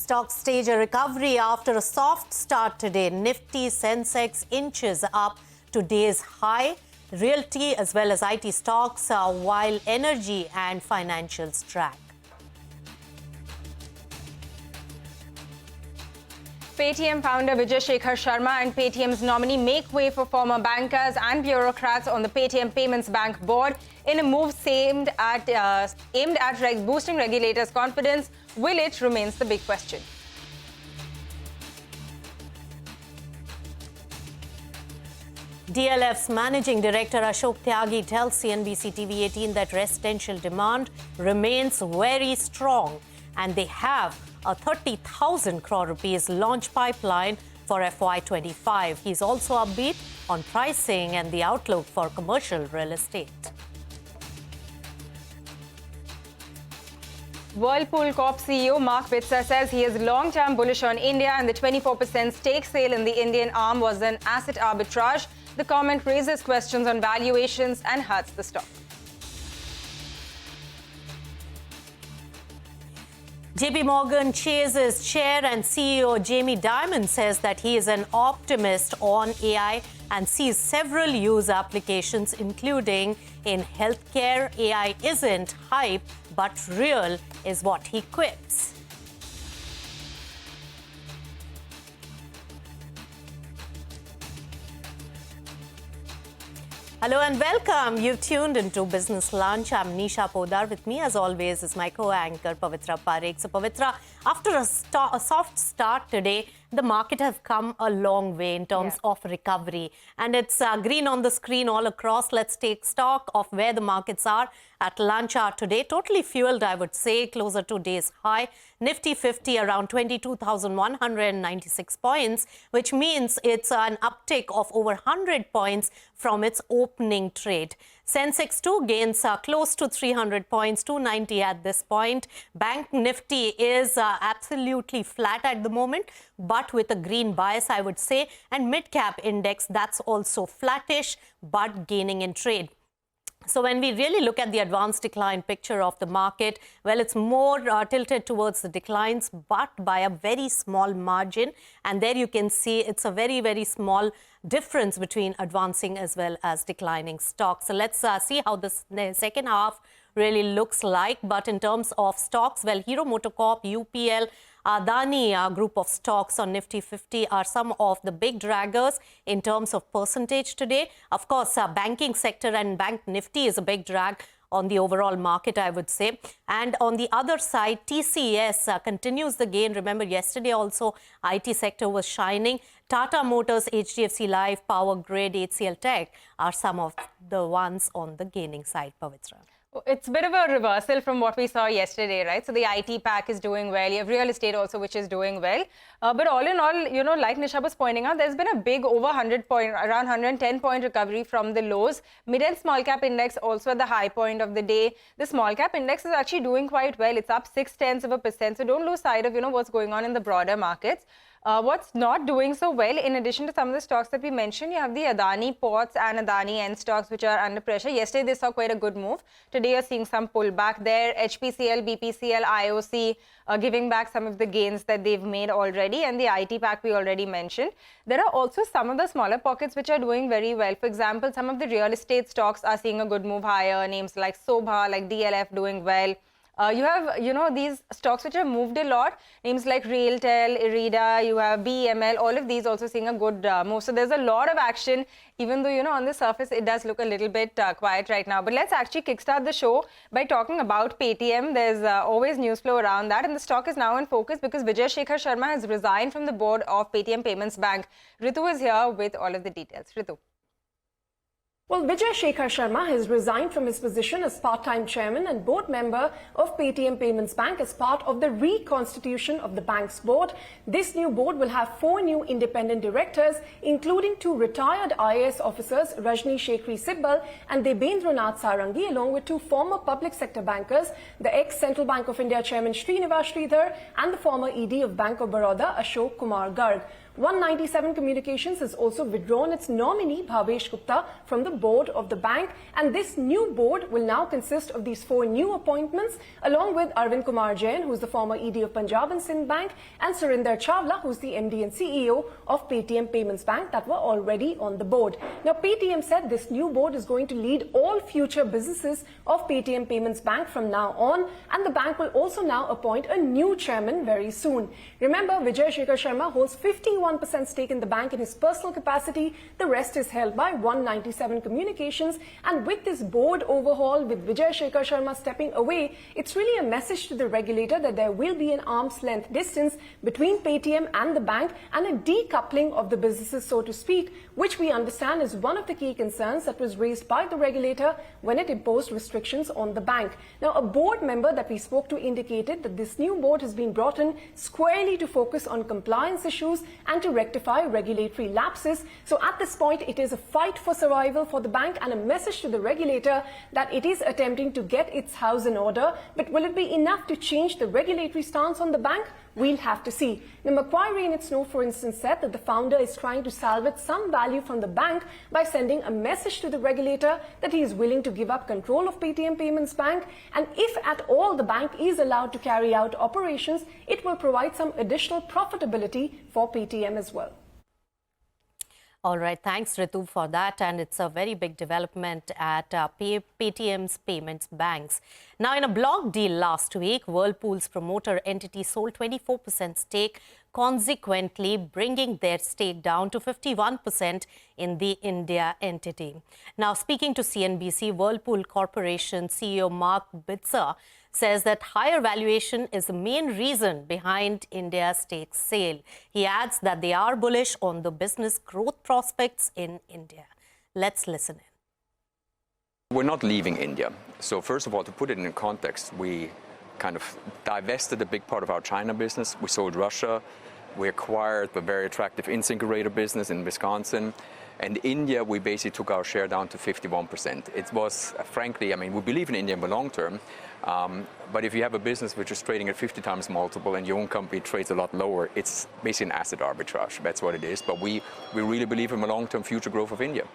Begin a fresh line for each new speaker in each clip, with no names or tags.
Stocks stage a recovery after a soft start today. Nifty, Sensex inches up to day's high. Realty as well as IT stocks, while energy and financials track.
Paytm founder Vijay Shekhar Sharma and Paytm's nominee make way for former bankers and bureaucrats on the Paytm Payments Bank board in a move aimed at boosting regulators' confidence. Will it remains the big question.
DLF's managing director Ashok Tyagi tells CNBC TV18 that residential demand remains very strong and they have a 30,000 crore rupees launch pipeline for FY25. He's also upbeat on pricing and the outlook for commercial real estate.
Whirlpool Corp CEO Mark Bitzer says he is long-term bullish on India and the 24% stake sale in the Indian arm was an asset arbitrage. The comment raises questions on valuations and hurts the stock.
JP Morgan Chase's chair and CEO Jamie Dimon says that he is an optimist on AI and sees several use applications, including in healthcare. AI isn't hype, but real, is what he quips. Hello and welcome. You've tuned into Business Lunch. I'm Nisha Podar. With me, as always, is my co-anchor Pavitra Parekh. So, Pavitra, after a soft start today, the market has come a long way in terms of recovery. And it's green on the screen all across. Let's take stock of where the markets are at lunch hour today. Totally fueled, I would say, closer to day's high. Nifty 50 around 22,196 points, which means it's an uptick of over 100 points from its opening trade. Sensex 2 gains close to 300 points, 290 at this point. Bank Nifty is absolutely flat at the moment, but with a green bias, I would say. And mid-cap index, that's also flattish, but gaining in trade. So when we really look at the advanced decline picture of the market, well, it's more tilted towards the declines, but by a very small margin. And there you can see it's a very, very small difference between advancing as well as declining stocks. So let's see how the second half really looks like. But in terms of stocks, well, Hero MotoCorp, UPL, Adani group of stocks on Nifty 50 are some of the big draggers in terms of percentage today. Of course, banking sector and Bank Nifty is a big drag on the overall market, I would say. And on the other side, TCS continues the gain. Remember, yesterday also IT sector was shining. Tata Motors, HDFC Life, Power Grid, HCL Tech are some of the ones on the gaining side, Pavitra.
It's a bit of a reversal from what we saw yesterday, right? So the IT pack is doing well. You have real estate also, which is doing well. But all in all, you know, like Nisha was pointing out, there's been a big over 100 point, around 110 point recovery from the lows. Mid and small cap index also at the high point of the day. The small cap index is actually doing quite well. It's up 0.6%. So don't lose sight of, you know, what's going on in the broader markets. What's not doing so well, in addition to some of the stocks that we mentioned, you have the Adani Ports and Adani End stocks, which are under pressure. Yesterday, they saw quite a good move. Today, you're seeing some pullback there. HPCL, BPCL, IOC giving back some of the gains that they've made already. And the IT pack we already mentioned. There are also some of the smaller pockets which are doing very well. For example, some of the real estate stocks are seeing a good move higher. Names like Sobha, like DLF doing well. You have, you know, these stocks which have moved a lot, names like Realty, Irida, you have BML, all of these also seeing a good move. So there's a lot of action, even though, you know, on the surface, it does look a little bit quiet right now. But let's actually kickstart the show by talking about Paytm. There's always news flow around that. And the stock is now in focus because Vijay Shekhar Sharma has resigned from the board of Paytm Payments Bank. Ritu is here with all of the details. Ritu.
Well, Vijay Shekhar Sharma has resigned from his position as part-time chairman and board member of Paytm Payments Bank as part of the reconstitution of the bank's board. This new board will have 4 new independent directors, including 2 retired IAS officers, Rajni Shekhri Sibbal and Debendranath Sarangi, along with 2 former public sector bankers, the ex-Central Bank of India chairman Srinivas Sridhar and the former ED of Bank of Baroda, Ashok Kumar Garg. 197 Communications has also withdrawn its nominee Bhavesh Gupta from the board of the bank, and this new board will now consist of these 4 new appointments, along with Arvind Kumar Jain, who is the former ED of Punjab and Sindh Bank, and Surinder Chawla, who is the MD and CEO of Paytm Payments Bank, that were already on the board. Now, Paytm said this new board is going to lead all future businesses of Paytm Payments Bank from now on, and the bank will also now appoint a new chairman very soon. Remember, Vijay Shekhar Sharma holds 51% stake in the bank in his personal capacity. The rest is held by 197 Communications, and with this board overhaul, with Vijay Shekhar Sharma stepping away, it's really a message to the regulator that there will be an arm's length distance between Paytm and the bank and a decoupling of the businesses, so to speak, which we understand is one of the key concerns that was raised by the regulator when it imposed restrictions on the bank. Now, a board member that we spoke to indicated that this new board has been brought in squarely to focus on compliance issues and to rectify regulatory lapses. So at this point, it is a fight for survival for the bank and a message to the regulator that it is attempting to get its house in order. But will it be enough to change the regulatory stance on the bank? We'll have to see. Now, Macquarie in its note, for instance, said that the founder is trying to salvage some value from the bank by sending a message to the regulator that he is willing to give up control of Paytm Payments Bank, and if at all the bank is allowed to carry out operations, it will provide some additional profitability for Paytm as well.
All right, thanks Ritu for that, and it's a very big development at Paytm's payments banks. Now, in a block deal last week, Whirlpool's promoter entity sold 24% stake, consequently bringing their stake down to 51% in the India entity. Now, speaking to CNBC, Whirlpool Corporation CEO Mark Bitzer says that higher valuation is the main reason behind India's stake sale. He adds that they are bullish on the business growth prospects in India. Let's listen in.
We're not leaving India. So first of all, to put it in context, we kind of divested a big part of our China business. We sold Russia. We acquired the very attractive InSinkErator business in Wisconsin. And India, we basically took our share down to 51%. It was, frankly, I mean, we believe in India in the long term. But if you have a business which is trading at 50 times multiple and your own company trades a lot lower, it's basically an asset arbitrage. That's what it is. But we really believe in the long-term future growth of India.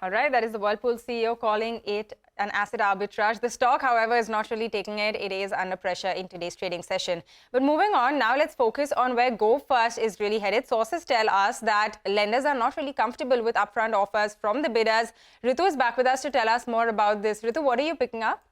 All right, that is the Whirlpool CEO calling it an asset arbitrage. The stock, however, is not really taking it. It is under pressure in today's trading session. But moving on, now let's focus on where Go First is really headed. Sources tell us that lenders are not really comfortable with upfront offers from the bidders. Ritu is back with us to tell us more about this. Ritu, what are you picking up?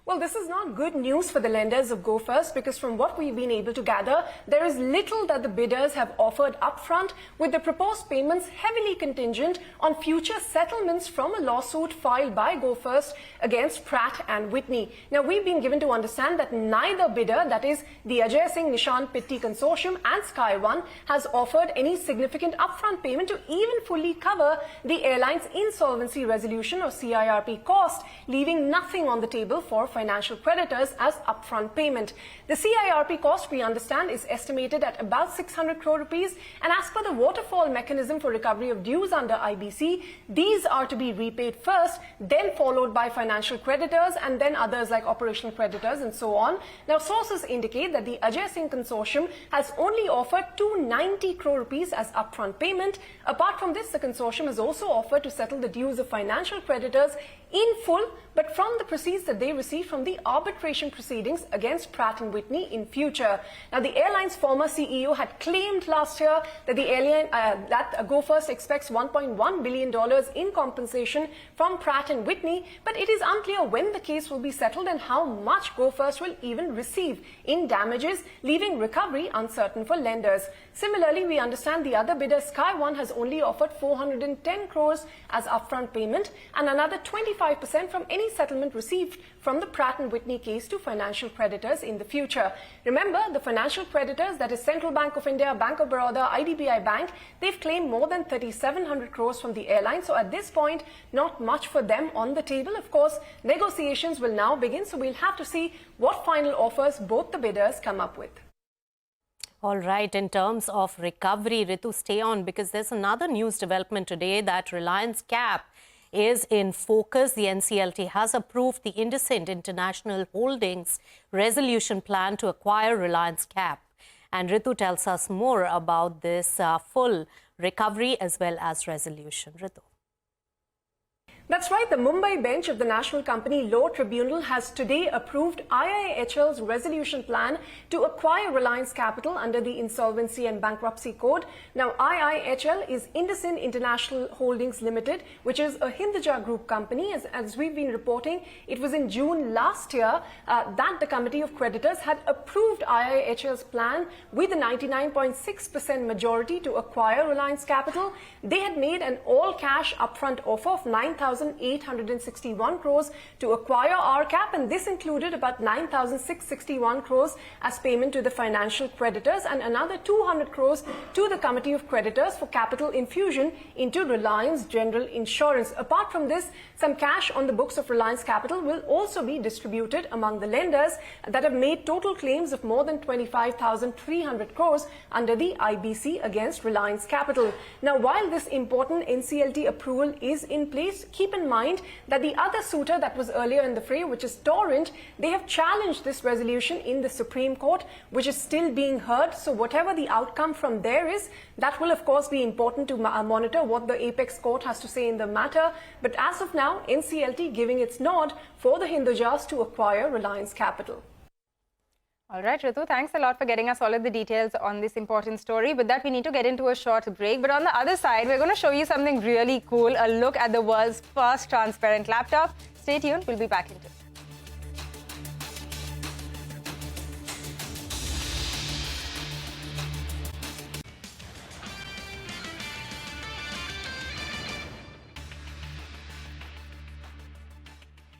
Well, this is not good news for the lenders of Go First, because from what we've been able to gather, there is little that the bidders have offered upfront, with the proposed payments heavily contingent on future settlements from a lawsuit filed by Go First against Pratt and Whitney. Now, we've been given to understand that neither bidder, that is the Ajay Singh Nishan Pitti Consortium and Sky One, has offered any significant upfront payment to even fully cover the airline's insolvency resolution or CIRP cost, leaving nothing on the table for financial creditors as upfront payment. The CIRP cost, we understand, is estimated at about 600 crore rupees, and as per the waterfall mechanism for recovery of dues under IBC, these are to be repaid first, then followed by financial creditors, and then others like operational creditors and so on. Now, sources indicate that the Ajay Singh Consortium has only offered 290 crore rupees as upfront payment. Apart from this, the consortium has also offered to settle the dues of financial creditors in full, but from the proceeds that they receive from the arbitration proceedings against Pratt & Whitney in future. Now, the airline's former CEO had claimed last year that the airline, Go First expects $1.1 billion in compensation from Pratt & Whitney, but it is unclear when the case will be settled and how much Go First will even receive in damages, leaving recovery uncertain for lenders. Similarly, we understand the other bidder, Sky One, has only offered 410 crores as upfront payment and another 25% from any settlement received from the Pratt & Whitney case to financial creditors in the future. Remember, the financial creditors, that is Central Bank of India, Bank of Baroda, IDBI Bank, they've claimed more than 3,700 crores from the airline. So at this point, not much for them on the table. Of course, negotiations will now begin, so we'll have to see what final offers both the bidders come up with.
All right, in terms of recovery, Ritu, stay on, because there's another news development today that Reliance Cap is in focus. The NCLT has approved the Indices International Holdings resolution plan to acquire Reliance Cap. And Ritu tells us more about this full recovery as well as resolution. Ritu.
That's right. The Mumbai bench of the National Company Law Tribunal has today approved IIHL's resolution plan to acquire Reliance Capital under the Insolvency and Bankruptcy Code. Now, IIHL is Indices International Holdings Limited, which is a Hinduja Group company. As we've been reporting, it was in June last year that the Committee of Creditors had approved IIHL's plan with a 99.6% majority to acquire Reliance Capital. They had made an all-cash upfront offer of 9,861 crores to acquire RCap, and this included about 9,661 crores as payment to the financial creditors and another 200 crores to the Committee of Creditors for capital infusion into Reliance General Insurance. Apart from this, some cash on the books of Reliance Capital will also be distributed among the lenders that have made total claims of more than 25,300 crores under the IBC against Reliance Capital. Now, while this important NCLT approval is in place, keep in mind that the other suitor that was earlier in the fray, which is Torrent, they have challenged this resolution in the Supreme Court, which is still being heard. So whatever the outcome from there is, that will of course be important to monitor what the Apex Court has to say in the matter. But as of now, NCLT giving its nod for the Hindujas to acquire Reliance Capital.
All right, Ritu, thanks a lot for getting us all of the details on this important story. With that, we need to get into a short break. But on the other side, we're going to show you something really cool, a look at the world's first transparent laptop. Stay tuned, we'll be back in 2.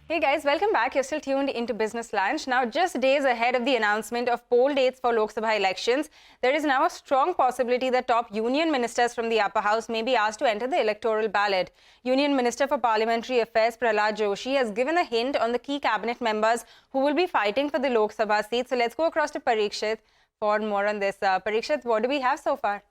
Hey guys, welcome back. You're still tuned into Business Lunch. Now, just days ahead of the announcement of poll dates for Lok Sabha elections, there is now a strong possibility that top union ministers from the upper house may be asked to enter the electoral ballot. Union Minister for Parliamentary Affairs Prahlad Joshi has given a hint on the key cabinet members who will be fighting for the Lok Sabha seat. So let's go across to Parikshit for more on this. Parikshit, what do we have so far?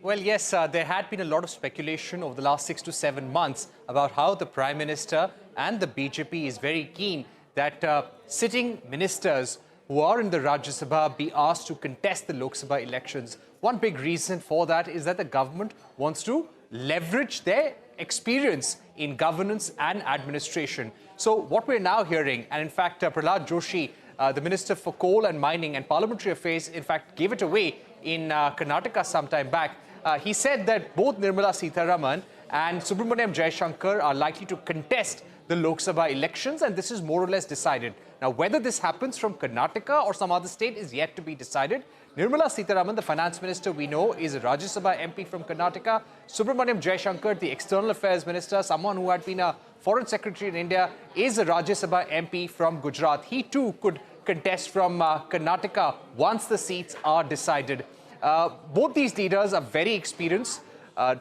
Well, yes, there had been a lot of speculation over the last 6 to 7 months about how the Prime Minister and the BJP is very keen that sitting ministers who are in the Rajya Sabha be asked to contest the Lok Sabha elections. One big reason for that is that the government wants to leverage their experience in governance and administration. So what we're now hearing, and in fact, Prahlad Joshi, the Minister for Coal and Mining and Parliamentary Affairs, in fact, gave it away in Karnataka some time back. He said that both Nirmala Sitharaman and Subramaniam Jaishankar are likely to contest the Lok Sabha elections, and this is more or less decided. Now, whether this happens from Karnataka or some other state is yet to be decided. Nirmala Sitharaman, the finance minister, we know, is a Rajya Sabha MP from Karnataka. Subramaniam Jaishankar, the external affairs minister, someone who had been a foreign secretary in India, is a Rajya Sabha MP from Gujarat. He too could contest from Karnataka once the seats are decided. Both these leaders are very experienced.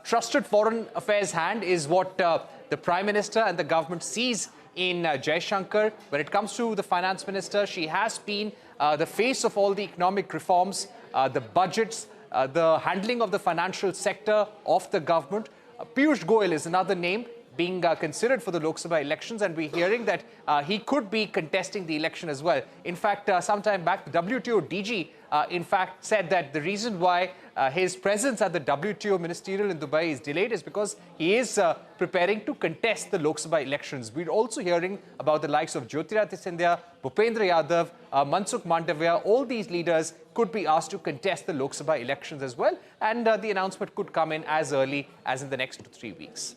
Trusted foreign affairs hand is what the Prime Minister and the government sees in Jaishankar. When it comes to the finance minister, she has been the face of all the economic reforms, the budgets, the handling of the financial sector of the government. Piyush Goyal is another name being considered for the Lok Sabha elections, and we're hearing that he could be contesting the election as well. In fact, sometime back, the WTO DG, in fact, said that the reason why his presence at the WTO ministerial in Dubai is delayed is because he is preparing to contest the Lok Sabha elections. We're also hearing about the likes of Jyotiraditya Scindia, Bhupendra Yadav, Mansukh Mandavia. All these leaders could be asked to contest the Lok Sabha elections as well, and the announcement could come in as early as in the next 2 to 3 weeks.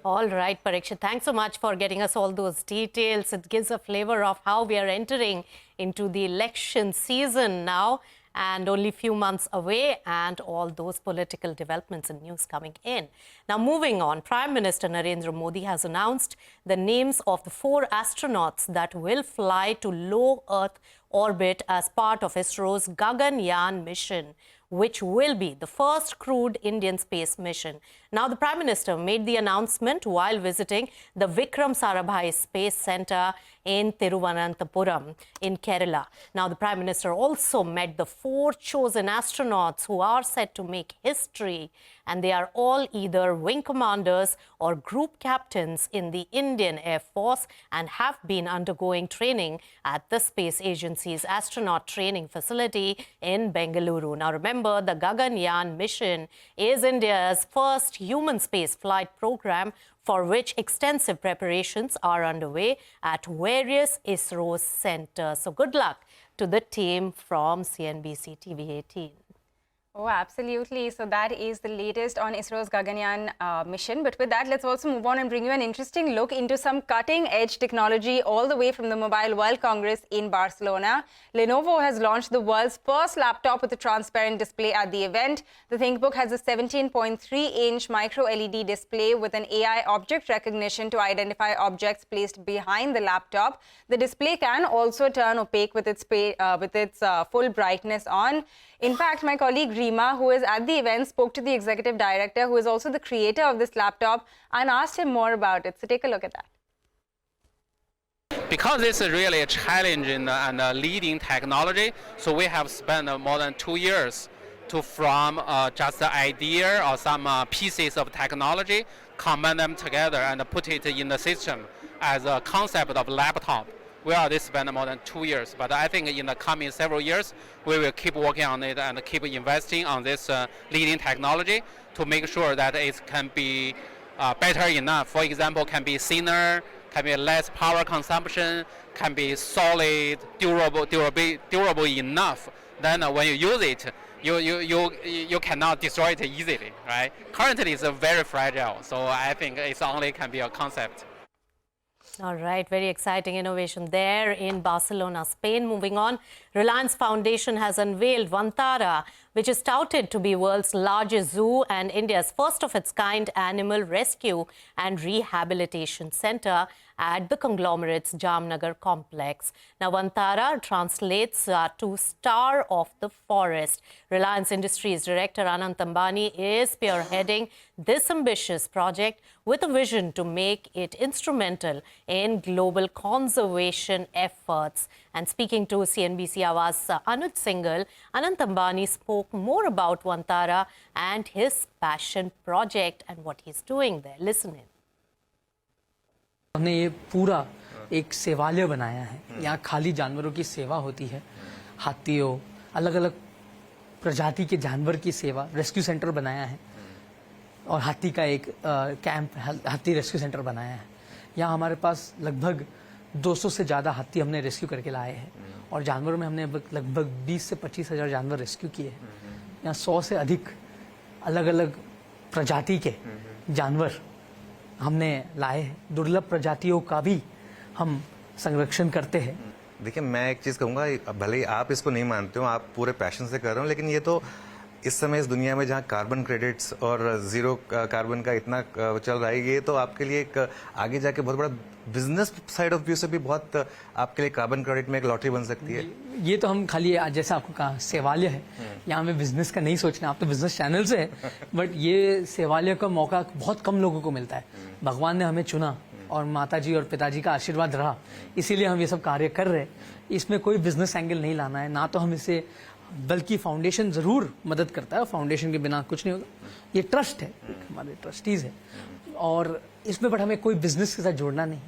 All right, Parikshit, thanks so much for getting us all those details. It gives a flavor of how we are entering into the election season now, and only a few months away, and all those political developments and news coming in. Now, moving on, Prime Minister Narendra Modi has announced the names of the 4 astronauts that will fly to low Earth orbit as part of ISRO's Gaganyaan mission. which will be the first crewed Indian space mission. Now, the Prime Minister made the announcement while visiting the Vikram Sarabhai Space Centre in Thiruvananthapuram in Kerala. Now, the Prime Minister also met the 4 chosen astronauts who are set to make history, and they are all either wing commanders or group captains in the Indian Air Force and have been undergoing training at the Space Agency's astronaut training facility in Bengaluru. Now, remember, the Gaganyaan mission is India's first human space flight program, for which extensive preparations are underway at various ISRO centers. So good luck to the team from CNBC TV18.
Oh, absolutely. So that is the latest on ISRO's Gaganyaan mission. But with that, let's also move on and bring you an interesting look into some cutting-edge technology all the way from the Mobile World Congress in Barcelona. Lenovo has launched the world's first laptop with a transparent display at the event. The ThinkBook has a 17.3-inch micro-LED display with an AI object recognition to identify objects placed behind the laptop. The display can also turn opaque with its full brightness on. In fact, my colleague Rima, who is at the event, spoke to the executive director, who is also the creator of this laptop, and asked him more about it. So take a look at that.
Because it's really a challenging and a leading technology, so we have spent more than 2 years to from just the idea or some pieces of technology, combine them together and put it in the system as a concept of laptop. We already spent more than 2 years, but I think in the coming several years, we will keep working on it and keep investing on this leading technology to make sure that it can be better enough. For example, can be thinner, can be less power consumption, can be solid, durable enough. Then when you use it, you cannot destroy it easily, right? Currently, it's very fragile, so I think it only can be a concept.
All right, very exciting innovation there in Barcelona, Spain. Moving on, Reliance Foundation has unveiled Vantara, which is touted to be world's largest zoo and India's first of its kind animal rescue and rehabilitation center at the conglomerate's Jamnagar complex. Now, Vantara translates to Star of the Forest. Reliance Industries Director Anant Ambani is spearheading this ambitious project with a vision to make it instrumental in global conservation efforts. And speaking to CNBC Awaz Anuj Singhal, Anant Ambani spoke more about Vantara and his passion project and what he's doing there. Listen in.
हमने ये पूरा एक सेवालय बनाया है। यहाँ खाली जानवरों की सेवा होती है, हाथियों, अलग अलग प्रजाति के जानवर की सेवा, रेस्क्यू सेंटर बनाया है और हाथी का एक कैंप, हाथी रेस्क्यू सेंटर बनाया है। यहाँ हमारे पास लगभग 200 से ज़्यादा हाथी हमने रेस्क्यू करके लाए हैं और जानवरों में हमने लगभग 20 से 25 हज़ार जानवर रेस्क्यू किए हैं। यहाँ 100 से अधिक अलग अलग प्रजाति के जानवर हमने लाए हैं। दुर्लभ प्रजातियों का भी हम संरक्षण करते हैं।
देखिए, मैं एक चीज़ कहूँगा, भले ही आप इसको नहीं मानते हो, आप पूरे पैशन से कर रहे हो, लेकिन ये तो इस समय इस दुनिया में जहाँ कार्बन क्रेडिट्स और ज़ीरो कार्बन का इतना चल रहा है, ये तो आपके लिए एक आगे जाके बहुत बड़ा बिजनेस साइड ऑफ व्यू से भी बहुत आपके लिए कार्बन क्रेडिट में एक लॉटरी बन सकती है।
ये तो हम खाली जैसा आपको कहा सेवालय है, यहाँ में बिजनेस का नहीं सोचना, आप तो बिजनेस चैनल से है, बट ये सेवालय का मौका बहुत कम लोगों को मिलता है। भगवान ने हमें चुना और माताजी और पिताजी का आशीर्वाद रहा, इसीलिए हम ये सब कार्य कर रहे हैं। इसमें कोई बिजनेस एंगल नहीं लाना है, ना तो हम इसे, बल्कि फाउंडेशन जरूर मदद करता है, फाउंडेशन के बिना कुछ नहीं होगा। ये ट्रस्ट है, हमारे ट्रस्टीज है और इसमें बट हमें कोई बिजनेस के साथ जोड़ना नहीं,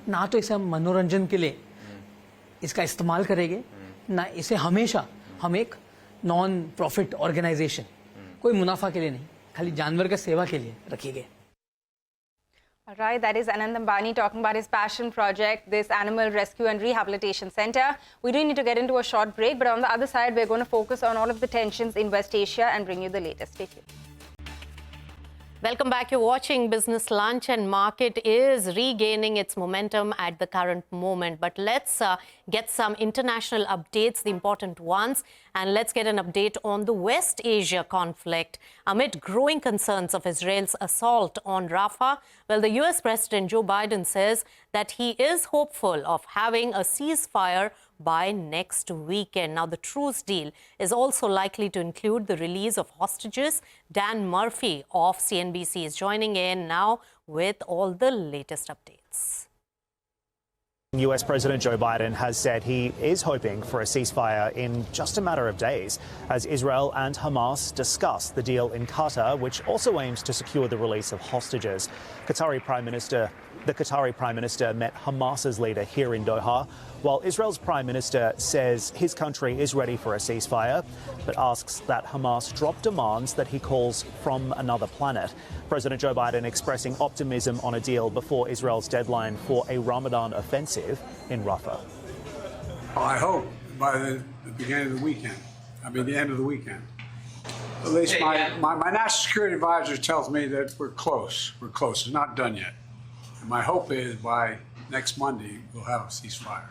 ना तो इसे हम मनोरंजन के लिए इसका इस्तेमाल करेंगे, ना इसे हमेशा हम एक नॉन प्रॉफिट ऑर्गेनाइजेशन, कोई मुनाफा के लिए नहीं, खाली जानवर का सेवा के लिए रखेंगे।
All right, that is Anand Ambani talking about his passion project, this Animal Rescue and Rehabilitation Center. We do need to get into a short break, but on the other side, we're going to focus on all of the tensions in West Asia and bring you the latest. Stay tuned.
Welcome back. You're watching Business Lunch, and market is regaining its momentum at the current moment. But let's get some international updates, the important ones, and let's get an update on the West Asia conflict. Amid growing concerns of Israel's assault on Rafah, well, the US President Joe Biden says that he is hopeful of having a ceasefire by next weekend. Now, the truce deal is also likely to include the release of hostages. Dan Murphy of CNBC is joining in now with all the latest updates.
US President Joe Biden has said he is hoping for a ceasefire in just a matter of days as Israel and Hamas discuss the deal in Qatar, which also aims to secure the release of hostages. The Qatari Prime Minister met Hamas's leader here in Doha, while Israel's Prime Minister says his country is ready for a ceasefire, but asks that Hamas drop demands that he calls from another planet. President Joe Biden expressing optimism on a deal before Israel's deadline for a Ramadan offensive in Rafah.
I hope by the beginning of the weekend. The end of the weekend. At least my national security advisor tells me that we're close. We're close. It's not done yet. And my hope is by next Monday we'll have a ceasefire.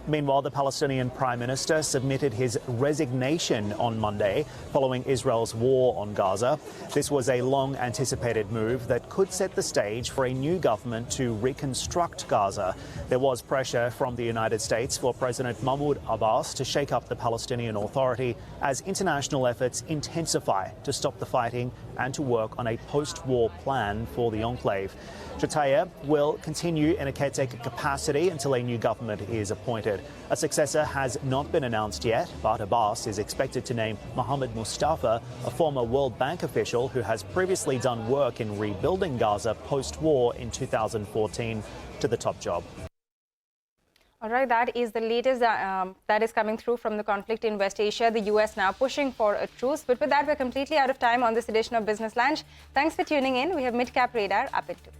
Meanwhile, the Palestinian Prime Minister submitted his resignation on Monday following Israel's war on Gaza. This was a long-anticipated move that could set the stage for a new government to reconstruct Gaza. There was pressure from the United States for President Mahmoud Abbas to shake up the Palestinian Authority as international efforts intensify to stop the fighting and to work on a post-war plan for the enclave. Shataya will continue in a caretaker capacity until a new government is appointed. A successor has not been announced yet, but Abbas is expected to name Mohammed Mustafa, a former World Bank official who has previously done work in rebuilding Gaza post-war in 2014, to the top job.
All right, that is the latest that is coming through from the conflict in West Asia. The US now pushing for a truce. But with that, we're completely out of time on this edition of Business Lunch. Thanks for tuning in. We have Mid Cap Radar up at 2.